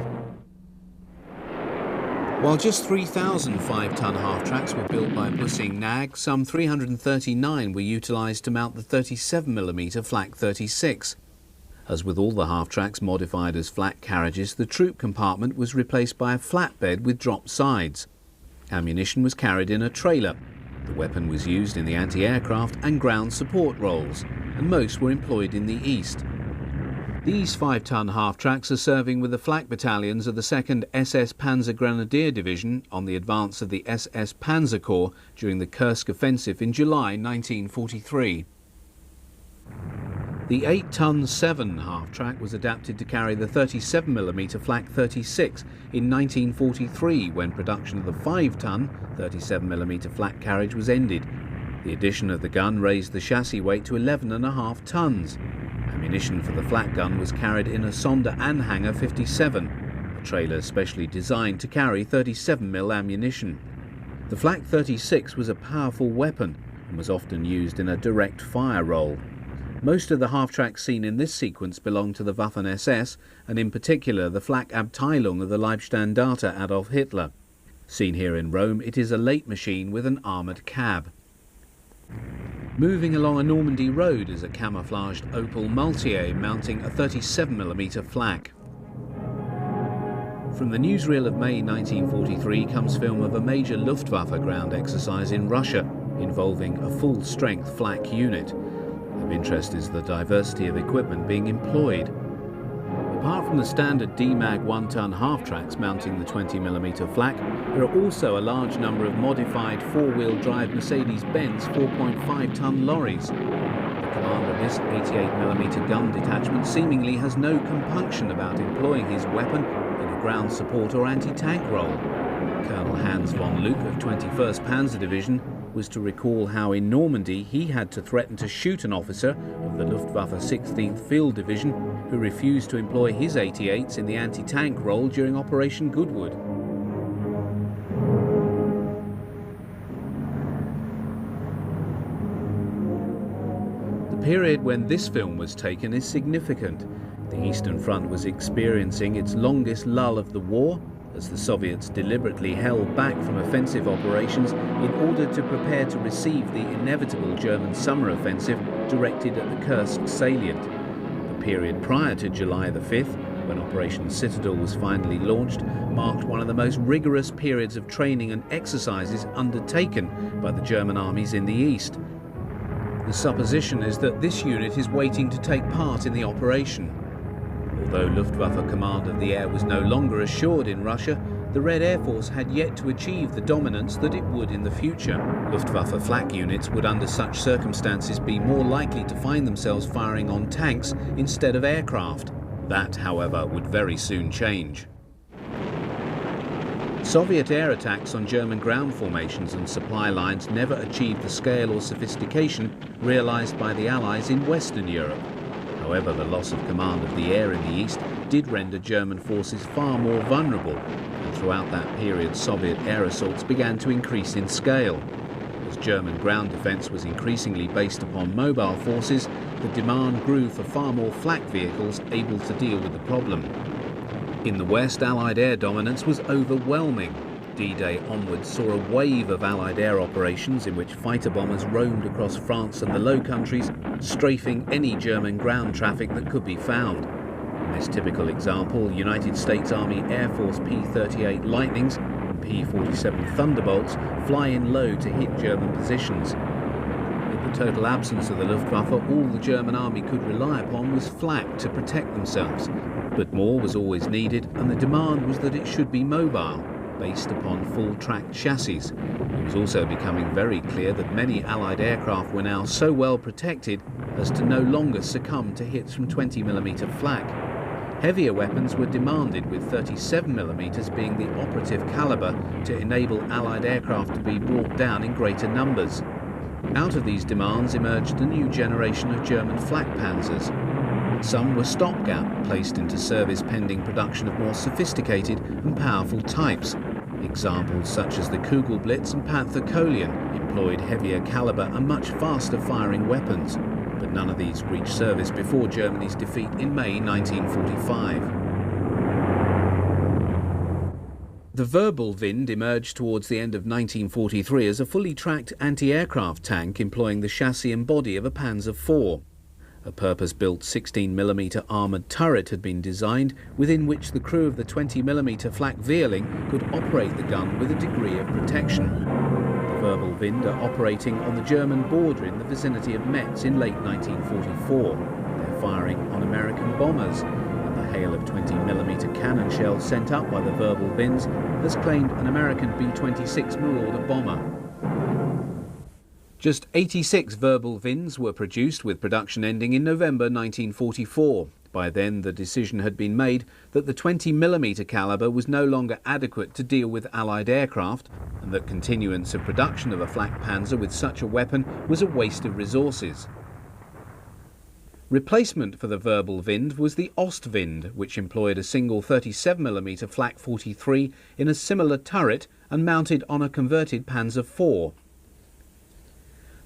While just 3,000 5-ton half-tracks were built by Bussing NAG, some 339 were utilised to mount the 37mm Flak 36. As with all the half-tracks modified as Flak carriages, the troop compartment was replaced by a flatbed with drop sides. Ammunition was carried in a trailer. The weapon was used in the anti-aircraft and ground support roles, and most were employed in the east. These 5-ton half-tracks are serving with the Flak battalions of the 2nd SS Panzer Grenadier Division on the advance of the SS Panzer Corps during the Kursk offensive in July 1943. The 8-ton 7 half-track was adapted to carry the 37mm Flak 36 in 1943 when production of the 5-ton 37mm Flak carriage was ended. The addition of the gun raised the chassis weight to 11.5 tons. Ammunition for the Flak gun was carried in a Sonderanhänger 57, a trailer specially designed to carry 37mm ammunition. The Flak 36 was a powerful weapon and was often used in a direct fire role. Most of the half-tracks seen in this sequence belong to the Waffen-SS, and in particular the Flak-Abteilung of the Leibstandarte Adolf Hitler. Seen here in Rome, it is a late machine with an armoured cab. Moving along a Normandy road is a camouflaged Opel Multier mounting a 37mm Flak. From the newsreel of May 1943 comes film of a major Luftwaffe ground exercise in Russia involving a full-strength Flak unit. Of interest is the diversity of equipment being employed. Apart from the standard DMAG 1-ton half-tracks mounting the 20mm Flak, there are also a large number of modified 4-wheel drive Mercedes-Benz 4.5-ton lorries. The commander of this 88mm gun detachment seemingly has no compunction about employing his weapon in a ground support or anti-tank role. Colonel Hans von Luke of 21st Panzer Division was to recall how in Normandy he had to threaten to shoot an officer of the Luftwaffe 16th Field Division who refused to employ his 88s in the anti-tank role during Operation Goodwood. The period when this film was taken is significant. The Eastern Front was experiencing its longest lull of the war, as the Soviets deliberately held back from offensive operations in order to prepare to receive the inevitable German summer offensive directed at the Kursk salient. The period prior to July the 5th, when Operation Citadel was finally launched, marked one of the most rigorous periods of training and exercises undertaken by the German armies in the East. The supposition is that this unit is waiting to take part in the operation. Although Luftwaffe command of the air was no longer assured in Russia, the Red Air Force had yet to achieve the dominance that it would in the future. Luftwaffe flak units would under such circumstances be more likely to find themselves firing on tanks instead of aircraft. That, however, would very soon change. Soviet air attacks on German ground formations and supply lines never achieved the scale or sophistication realized by the Allies in Western Europe. However, the loss of command of the air in the east did render German forces far more vulnerable, and throughout that period Soviet air assaults began to increase in scale. As German ground defence was increasingly based upon mobile forces, the demand grew for far more flak vehicles able to deal with the problem. In the West, Allied air dominance was overwhelming. D-Day onwards saw a wave of Allied air operations in which fighter bombers roamed across France and the Low Countries, strafing any German ground traffic that could be found. In this typical example, United States Army Air Force P-38 Lightnings and P-47 Thunderbolts fly in low to hit German positions. In the total absence of the Luftwaffe, all the German army could rely upon was flak to protect themselves. But more was always needed, and the demand was that it should be mobile, based upon full-tracked chassis. It was also becoming very clear that many Allied aircraft were now so well protected as to no longer succumb to hits from 20mm flak. Heavier weapons were demanded, with 37mm being the operative calibre to enable Allied aircraft to be brought down in greater numbers. Out of these demands emerged a new generation of German Flakpanzers. Some were stopgap, placed into service pending production of more sophisticated and powerful types. Examples such as the Kugelblitz and Panzerkolien employed heavier calibre and much faster firing weapons, but none of these reached service before Germany's defeat in May 1945. The Wirbelwind emerged towards the end of 1943 as a fully tracked anti-aircraft tank employing the chassis and body of a Panzer IV. A purpose-built 16mm armoured turret had been designed, within which the crew of the 20mm flak Vierling could operate the gun with a degree of protection. The Wirbelwind are operating on the German border in the vicinity of Metz in late 1944. They're firing on American bombers, and the hail of 20mm cannon shells sent up by the Wirbelwinds has claimed an American B-26 Marauder bomber. Just 86 Wirbelwinds were produced, with production ending in November 1944. By then, the decision had been made that the 20mm calibre was no longer adequate to deal with Allied aircraft, and that continuance of production of a flak panzer with such a weapon was a waste of resources. Replacement for the Wirbelwind was the Ostwind, which employed a single 37mm Flak 43 in a similar turret and mounted on a converted Panzer IV.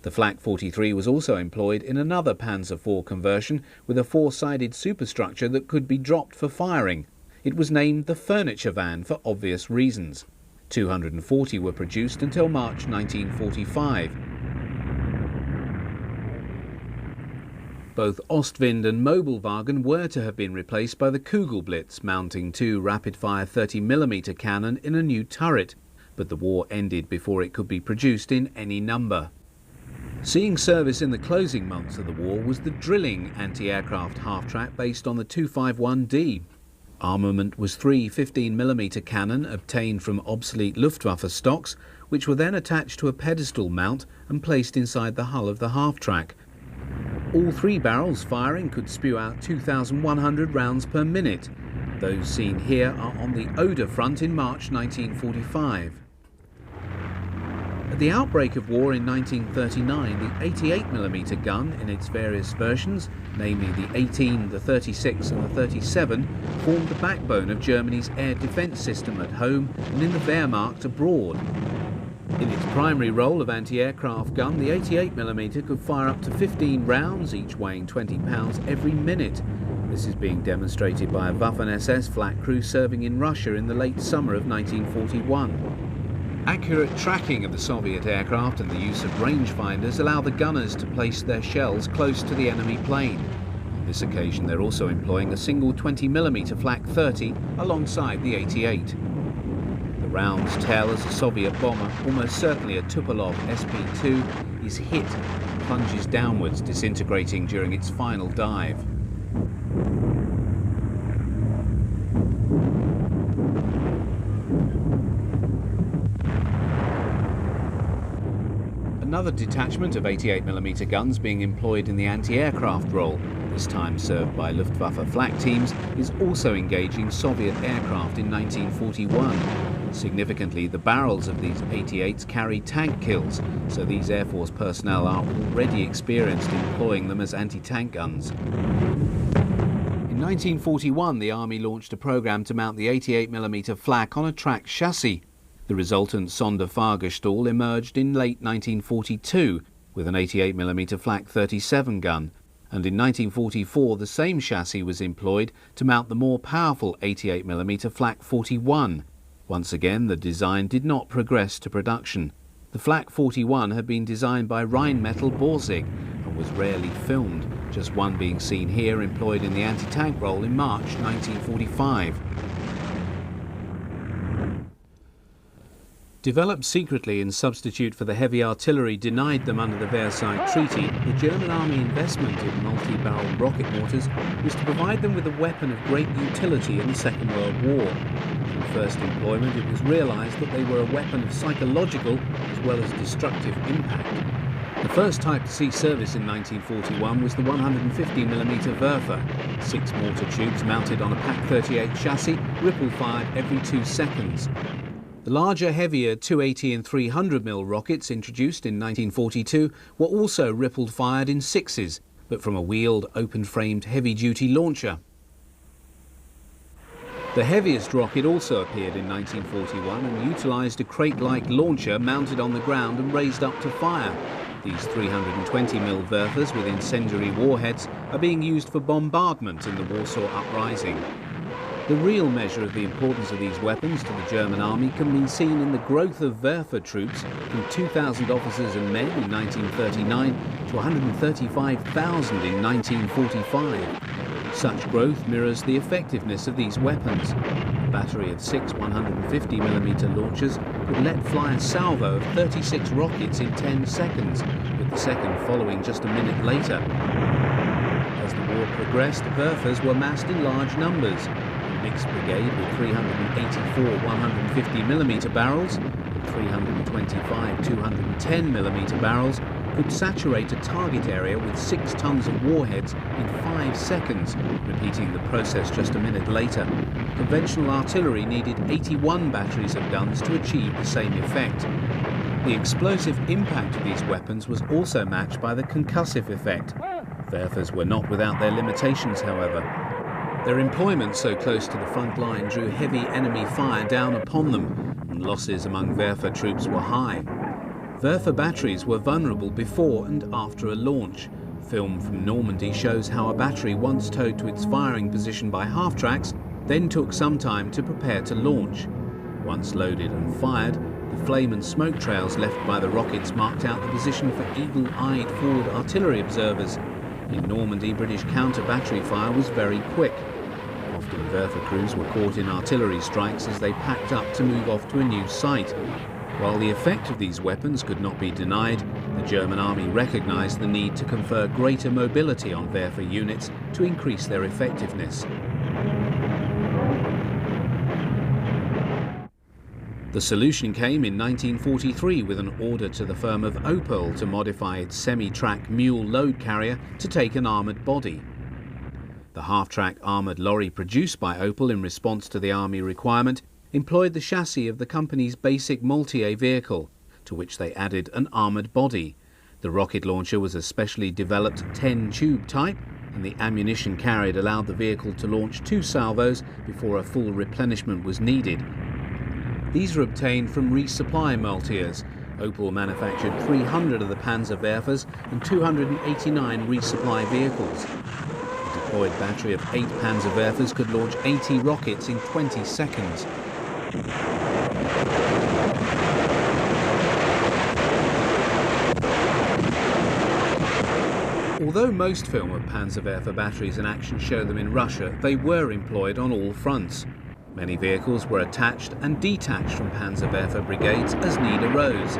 The Flak 43 was also employed in another Panzer IV conversion with a four-sided superstructure that could be dropped for firing. It was named the furniture van for obvious reasons. 240 were produced until March 1945. Both Ostwind and Mobilwagen were to have been replaced by the Kugelblitz, mounting two rapid-fire 30mm cannon in a new turret, but the war ended before it could be produced in any number. Seeing service in the closing months of the war was the drilling anti-aircraft half-track based on the 251D. Armament was three 15mm cannon obtained from obsolete Luftwaffe stocks, which were then attached to a pedestal mount and placed inside the hull of the half-track. All three barrels firing could spew out 2,100 rounds per minute. Those seen here are on the Oder front in March 1945. At the outbreak of war in 1939, the 88mm gun in its various versions, namely the 18, the 36 and the 37, formed the backbone of Germany's air defence system at home and in the Wehrmacht abroad. In its primary role of anti-aircraft gun, the 88mm could fire up to 15 rounds, each weighing 20 pounds, every minute. This is being demonstrated by a Waffen-SS flak crew serving in Russia in the late summer of 1941. Accurate tracking of the Soviet aircraft and the use of rangefinders allow the gunners to place their shells close to the enemy plane. On this occasion, they're also employing a single 20mm Flak 30 alongside the 88. The rounds tell as a Soviet bomber, almost certainly a Tupolev SP-2, is hit and plunges downwards, disintegrating during its final dive. Another detachment of 88mm guns being employed in the anti-aircraft role, this time served by Luftwaffe flak teams, is also engaging Soviet aircraft in 1941. Significantly, the barrels of these 88s carry tank kills, so these Air Force personnel are already experienced in employing them as anti-tank guns. In 1941, the Army launched a program to mount the 88mm Flak on a tracked chassis. The resultant Sonderfahrgestell emerged in late 1942 with an 88mm Flak 37 gun, and in 1944 the same chassis was employed to mount the more powerful 88mm Flak 41. Once again, the design did not progress to production. The Flak 41 had been designed by Rheinmetall Borsig and was rarely filmed, just one being seen here employed in the anti-tank role in March 1945. Developed secretly in substitute for the heavy artillery denied them under the Versailles Treaty, the German army investment in multi-barrel rocket mortars was to provide them with a weapon of great utility in the Second World War. From first employment, it was realised that they were a weapon of psychological as well as destructive impact. The first type to see service in 1941 was the 150mm Werfer, 6 mortar tubes mounted on a Pak-38 chassis, ripple-fired every 2 seconds. The larger, heavier 280 and 300mm rockets introduced in 1942 were also rippled-fired in 6s, but from a wheeled, open-framed, heavy-duty launcher. The heaviest rocket also appeared in 1941 and utilised a crate-like launcher mounted on the ground and raised up to fire. These 320mm Werfers with incendiary warheads are being used for bombardment in the Warsaw Uprising. The real measure of the importance of these weapons to the German army can be seen in the growth of Werfer troops from 2,000 officers and men in 1939 to 135,000 in 1945. Such growth mirrors the effectiveness of these weapons. A battery of 6 150mm launchers could let fly a salvo of 36 rockets in 10 seconds, with the second following just a minute later. As the war progressed, Werfers were massed in large numbers. A mixed brigade with 384 150mm barrels and 325 210mm barrels could saturate a target area with 6 tons of warheads in 5 seconds, repeating the process just a minute later. Conventional artillery needed 81 batteries of guns to achieve the same effect. The explosive impact of these weapons was also matched by the concussive effect. Werfers were not without their limitations, however. Their employment so close to the front line drew heavy enemy fire down upon them, and losses among Werfer troops were high. Werfer batteries were vulnerable before and after a launch. Film from Normandy shows how a battery once towed to its firing position by half-tracks then took some time to prepare to launch. Once loaded and fired, the flame and smoke trails left by the rockets marked out the position for eagle-eyed forward artillery observers. In Normandy, British counter-battery fire was very quick. Often Werfer crews were caught in artillery strikes as they packed up to move off to a new site. While the effect of these weapons could not be denied, the German army recognised the need to confer greater mobility on Werfer units to increase their effectiveness. The solution came in 1943 with an order to the firm of Opel to modify its semi-track mule load carrier to take an armoured body. The half-track armoured lorry produced by Opel in response to the army requirement employed the chassis of the company's basic Multier vehicle, to which they added an armoured body. The rocket launcher was a specially developed 10-tube type, and the ammunition carried allowed the vehicle to launch 2 salvos before a full replenishment was needed. These were obtained from resupply Multiers. Opel manufactured 300 of the Panzerwerfers and 289 resupply vehicles. The deployed battery of 8 Panzerwerfers could launch 80 rockets in 20 seconds. Although most film of Panzerwerfer batteries in action show them in Russia, they were employed on all fronts. Many vehicles were attached and detached from Panzerwerfer brigades as need arose.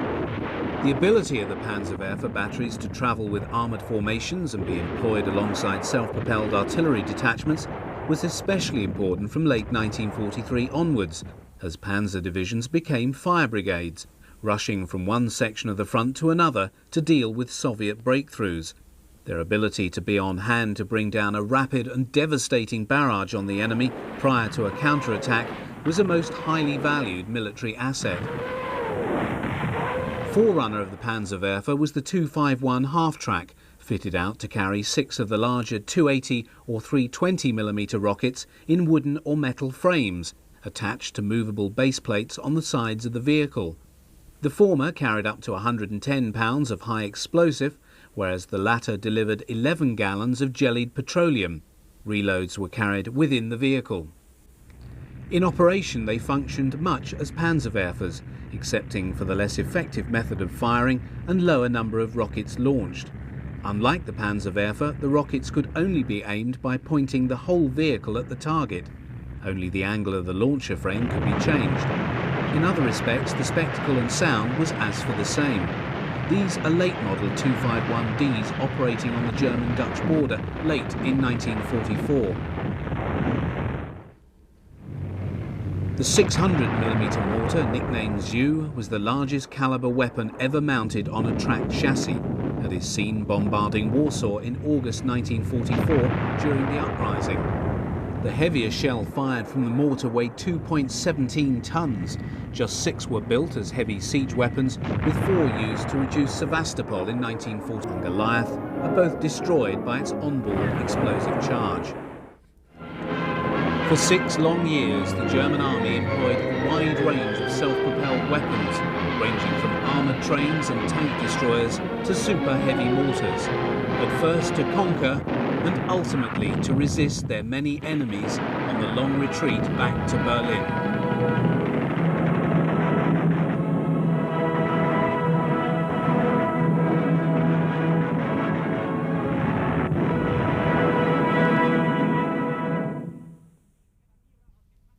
The ability of the Panzerwerfer batteries to travel with armoured formations and be employed alongside self-propelled artillery detachments was especially important from late 1943 onwards, as panzer divisions became fire brigades, rushing from one section of the front to another to deal with Soviet breakthroughs. Their ability to be on hand to bring down a rapid and devastating barrage on the enemy prior to a counterattack was a most highly valued military asset. Forerunner of the Panzerwerfer was the 251 half-track, fitted out to carry 6 of the larger 280 or 320mm rockets in wooden or metal frames, attached to movable base plates on the sides of the vehicle. The former carried up to 110 pounds of high explosive, whereas the latter delivered 11 gallons of jellied petroleum. Reloads were carried within the vehicle. In operation, they functioned much as Panzerwerfers, excepting for the less effective method of firing and lower number of rockets launched. Unlike the Panzerwerfer, the rockets could only be aimed by pointing the whole vehicle at the target. Only the angle of the launcher frame could be changed. In other respects, the spectacle and sound was as for the same. These are late model 251Ds operating on the German-Dutch border late in 1944. The 600mm mortar, nicknamed Zew, was the largest caliber weapon ever mounted on a tracked chassis and is seen bombarding Warsaw in August 1944 during the uprising. The heavier shell fired from the mortar weighed 2.17 tons. Just 6 were built as heavy siege weapons, with 4 used to reduce Sevastopol in 1940. And Goliath are both destroyed by its onboard explosive charge. For 6 long years, the German army employed a wide range of self-propelled weapons, ranging from armoured trains and tank destroyers to super-heavy mortars, at first to conquer and ultimately to resist their many enemies on the long retreat back to Berlin.